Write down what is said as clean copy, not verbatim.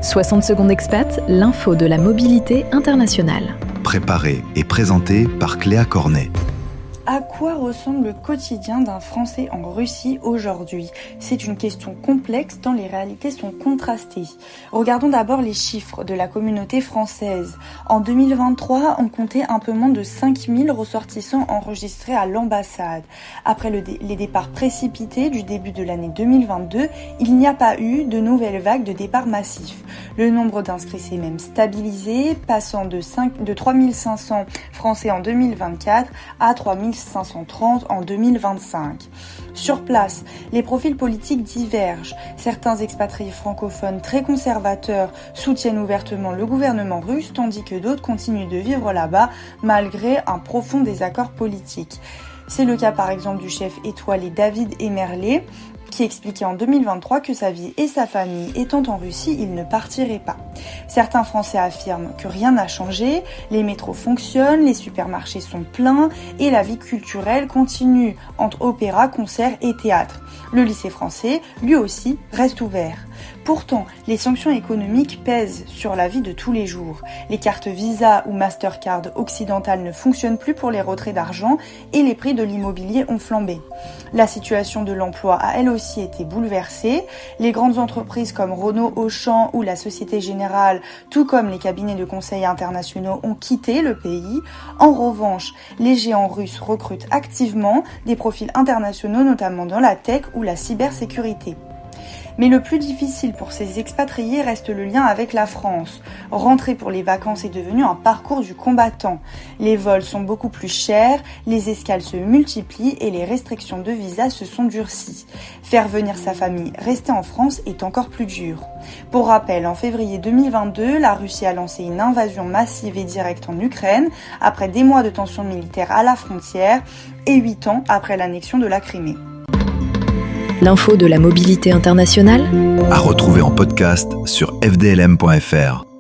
60 secondes expat, l'info de la mobilité internationale. Préparé et présenté par Cléa Cornet. À quoi ressemble le quotidien d'un Français en Russie aujourd'hui ? C'est une question complexe tant les réalités sont contrastées. Regardons d'abord les chiffres de la communauté française. En 2023, on comptait un peu moins de 5000 ressortissants enregistrés à l'ambassade. Après les départs précipités du début de l'année 2022, il n'y a pas eu de nouvelle vague de départs massifs. Le nombre d'inscrits s'est même stabilisé, passant de 3500 Français en 2024 à 3530 en 2025. Sur place, les profils politiques divergent. Certains expatriés francophones très conservateurs soutiennent ouvertement le gouvernement russe, tandis que d'autres continuent de vivre là-bas malgré un profond désaccord politique. C'est le cas par exemple du chef étoilé David Emerlé, qui expliquait en 2023 que sa vie et sa famille étant en Russie, il ne partirait pas. Certains Français affirment que rien n'a changé, les métros fonctionnent, les supermarchés sont pleins et la vie culturelle continue entre opéra, concerts et théâtre. Le lycée français, lui aussi, reste ouvert. Pourtant, les sanctions économiques pèsent sur la vie de tous les jours. Les cartes Visa ou Mastercard occidentales ne fonctionnent plus pour les retraits d'argent et les prix de l'immobilier ont flambé. La situation de l'emploi a elle aussi été bouleversée. Les grandes entreprises comme Renault, Auchan ou la Société Générale, tout comme les cabinets de conseil internationaux, ont quitté le pays. En revanche, les géants russes recrutent activement des profils internationaux, notamment dans la tech ou la cybersécurité. Mais le plus difficile pour ces expatriés reste le lien avec la France. Rentrer pour les vacances est devenu un parcours du combattant. Les vols sont beaucoup plus chers, les escales se multiplient et les restrictions de visa se sont durcies. Faire venir sa famille rester en France est encore plus dur. Pour rappel, en février 2022, la Russie a lancé une invasion massive et directe en Ukraine, après des mois de tensions militaires à la frontière et 8 ans après l'annexion de la Crimée. L'info de la mobilité internationale À retrouver en podcast sur fdlm.fr.